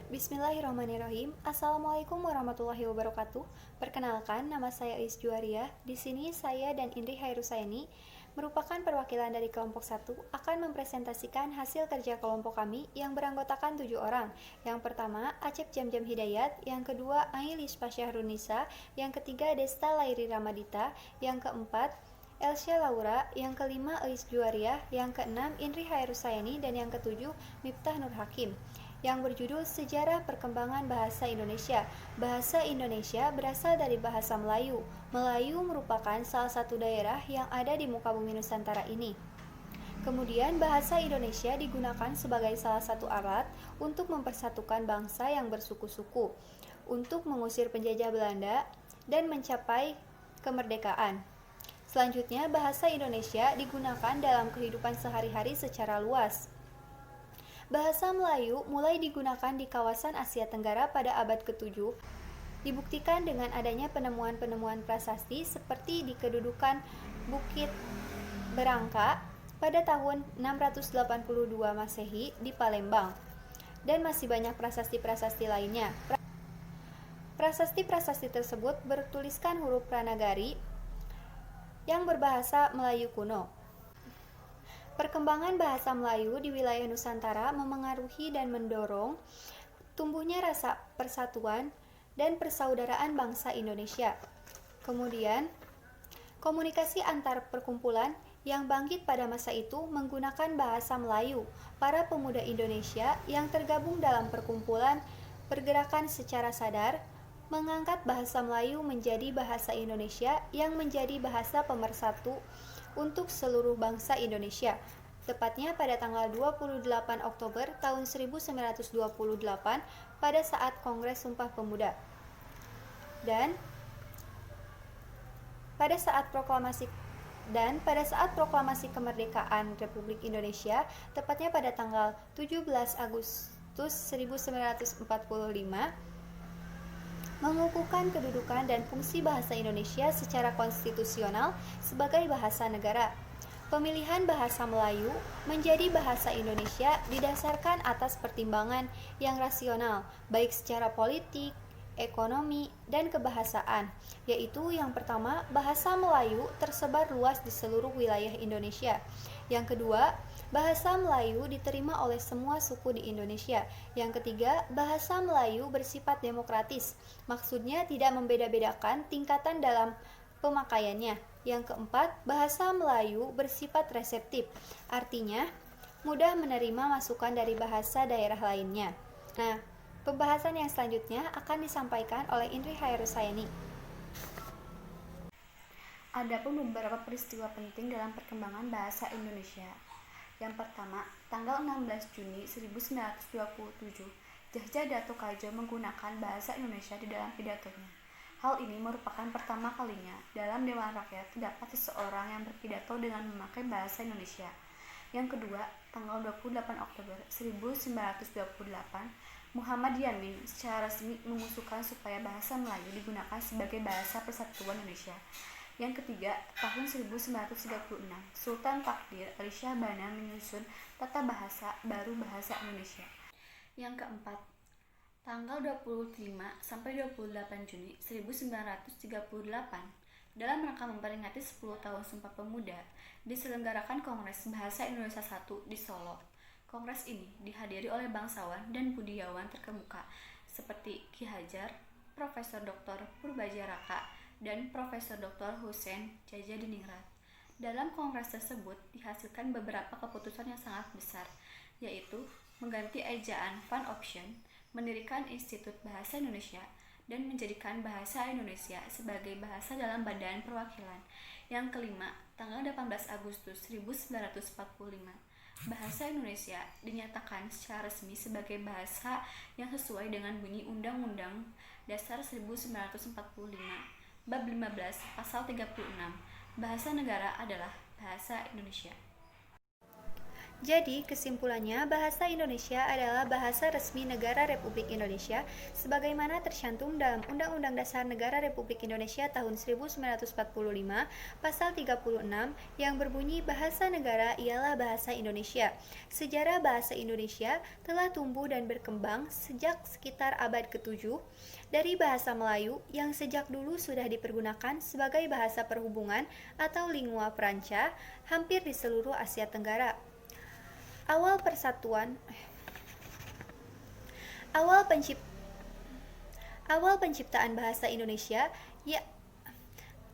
Bismillahirrahmanirrahim. Assalamualaikum warahmatullahi wabarakatuh. Perkenalkan, nama saya Ais Juwariah. Di sini saya dan Indri Hairusaini merupakan perwakilan dari kelompok 1 akan mempresentasikan hasil kerja kelompok kami yang beranggotakan 7 orang. Yang pertama, Acep Jamjam Hidayat, yang kedua, Ailis Pasyahrunisa, yang ketiga, Desta Lairi Ramadita, yang keempat, Elsya Laura, yang kelima, Ais Juwariah, yang keenam, Indri Hairusaini, dan yang ketujuh, Miftah Nur Hakim, yang berjudul Sejarah Perkembangan Bahasa Indonesia. Bahasa Indonesia berasal dari bahasa Melayu. Melayu merupakan salah satu daerah yang ada di muka bumi Nusantara ini. Kemudian bahasa Indonesia digunakan sebagai salah satu alat untuk mempersatukan bangsa yang bersuku-suku, untuk mengusir penjajah Belanda dan mencapai kemerdekaan. Selanjutnya, bahasa Indonesia digunakan dalam kehidupan sehari-hari secara luas. Bahasa Melayu mulai digunakan di kawasan Asia Tenggara pada abad ke-7, dibuktikan dengan adanya penemuan-penemuan prasasti seperti di kedudukan Bukit Berangka pada tahun 682 Masehi di Palembang, dan masih banyak prasasti-prasasti lainnya. Prasasti-prasasti tersebut bertuliskan huruf Pranagari yang berbahasa Melayu kuno. Perkembangan bahasa Melayu di wilayah Nusantara memengaruhi dan mendorong tumbuhnya rasa persatuan dan persaudaraan bangsa Indonesia. Kemudian, komunikasi antar perkumpulan yang bangkit pada masa itu menggunakan bahasa Melayu. Para pemuda Indonesia yang tergabung dalam perkumpulan pergerakan secara sadar mengangkat bahasa Melayu menjadi bahasa Indonesia yang menjadi bahasa pemersatu untuk seluruh bangsa Indonesia, tepatnya pada tanggal 28 Oktober tahun 1928 pada saat Kongres Sumpah Pemuda. Dan pada saat proklamasi kemerdekaan Republik Indonesia, tepatnya pada tanggal 17 Agustus 1945, mengukuhkan kedudukan dan fungsi bahasa Indonesia secara konstitusional sebagai bahasa negara. Pemilihan bahasa Melayu menjadi bahasa Indonesia didasarkan atas pertimbangan yang rasional, baik secara politik, ekonomi, dan kebahasaan, yaitu yang pertama, bahasa Melayu tersebar luas di seluruh wilayah Indonesia. Yang kedua, bahasa Melayu diterima oleh semua suku di Indonesia. Yang ketiga, bahasa Melayu bersifat demokratis. Maksudnya tidak membeda-bedakan tingkatan dalam pemakaiannya. Yang keempat, bahasa Melayu bersifat reseptif. Artinya, mudah menerima masukan dari bahasa daerah lainnya. Nah, pembahasan yang selanjutnya akan disampaikan oleh Indri Hairusaini. Adapun beberapa peristiwa penting dalam perkembangan bahasa Indonesia. Yang pertama, tanggal 16 Juni 1927, Jahja Dato Kadjo menggunakan bahasa Indonesia di dalam pidatonya. Hal ini merupakan pertama kalinya dalam Dewan Rakyat terdapat seseorang yang berpidato dengan memakai bahasa Indonesia. Yang kedua, tanggal 28 Oktober 1928, Muhammad Yamin secara resmi mengusulkan supaya bahasa Melayu digunakan sebagai bahasa persatuan Indonesia. Yang ketiga, tahun 1936, Sultan Takdir Ali Shah Bana menyusun tata bahasa baru bahasa Indonesia. Yang keempat, tanggal 25 sampai 28 Juni 1938, dalam rangka memperingati 10 tahun Sumpah Pemuda, diselenggarakan Kongres Bahasa Indonesia I di Solo. Kongres ini dihadiri oleh bangsawan dan budayawan terkemuka seperti Ki Hajar, Profesor Dr. Purbajaraka, dan Profesor Dr. Hussein Djajjadiningrat. Dalam kongres tersebut dihasilkan beberapa keputusan yang sangat besar, yaitu mengganti ejaan Van Option, mendirikan Institut Bahasa Indonesia, dan menjadikan bahasa Indonesia sebagai bahasa dalam Badan Perwakilan. Yang kelima, tanggal 18 Agustus 1945, bahasa Indonesia dinyatakan secara resmi sebagai bahasa yang sesuai dengan bunyi Undang-Undang Dasar 1945. Bab 15, Pasal 36, bahasa negara adalah bahasa Indonesia. Jadi, kesimpulannya, bahasa Indonesia adalah bahasa resmi Negara Republik Indonesia sebagaimana tercantum dalam Undang-Undang Dasar Negara Republik Indonesia tahun 1945, pasal 36, yang berbunyi bahasa negara ialah bahasa Indonesia. Sejarah bahasa Indonesia telah tumbuh dan berkembang sejak sekitar abad ke-7 dari bahasa Melayu yang sejak dulu sudah dipergunakan sebagai bahasa perhubungan atau lingua franca hampir di seluruh Asia Tenggara. Awal persatuan awal pencip awal penciptaan bahasa Indonesia ya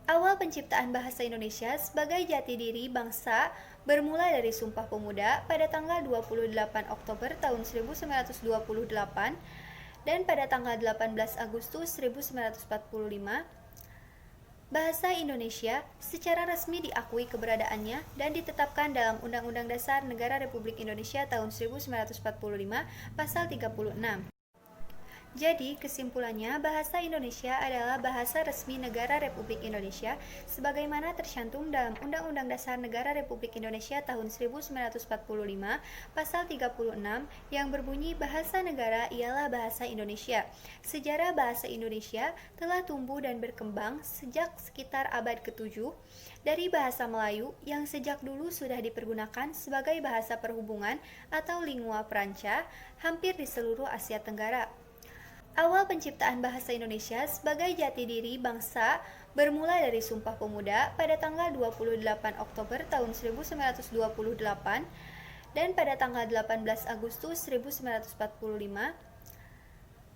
Awal penciptaan bahasa Indonesia sebagai jati diri bangsa bermula dari Sumpah Pemuda pada tanggal 28 Oktober tahun 1928 dan pada tanggal 18 Agustus 1945. Bahasa Indonesia secara resmi diakui keberadaannya dan ditetapkan dalam Undang-Undang Dasar Negara Republik Indonesia tahun 1945, pasal 36. Jadi, kesimpulannya, bahasa Indonesia adalah bahasa resmi Negara Republik Indonesia sebagaimana tercantum dalam Undang-Undang Dasar Negara Republik Indonesia tahun 1945, pasal 36, yang berbunyi bahasa negara ialah bahasa Indonesia. Sejarah bahasa Indonesia telah tumbuh dan berkembang sejak sekitar abad ke-7 dari bahasa Melayu yang sejak dulu sudah dipergunakan sebagai bahasa perhubungan atau lingua franca hampir di seluruh Asia Tenggara. Awal penciptaan bahasa Indonesia sebagai jati diri bangsa bermula dari Sumpah Pemuda pada tanggal 28 Oktober tahun 1928 dan pada tanggal 18 Agustus 1945.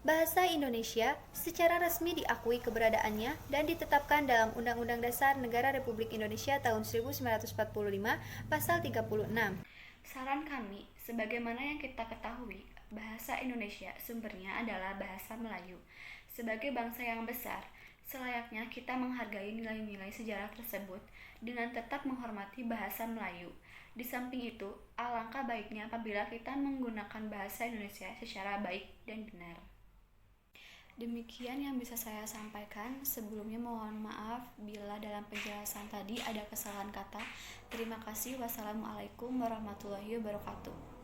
Bahasa Indonesia secara resmi diakui keberadaannya dan ditetapkan dalam Undang-Undang Dasar Negara Republik Indonesia tahun 1945, pasal 36. Saran kami, sebagaimana yang kita ketahui, bahasa Indonesia sumbernya adalah bahasa Melayu. Sebagai bangsa yang besar, selayaknya kita menghargai nilai-nilai sejarah tersebut dengan tetap menghormati bahasa Melayu. Di samping itu, alangkah baiknya apabila kita menggunakan bahasa Indonesia secara baik dan benar. Demikian yang bisa saya sampaikan. Sebelumnya mohon maaf bila dalam penjelasan tadi ada kesalahan kata. Terima kasih. Wassalamualaikum warahmatullahi wabarakatuh.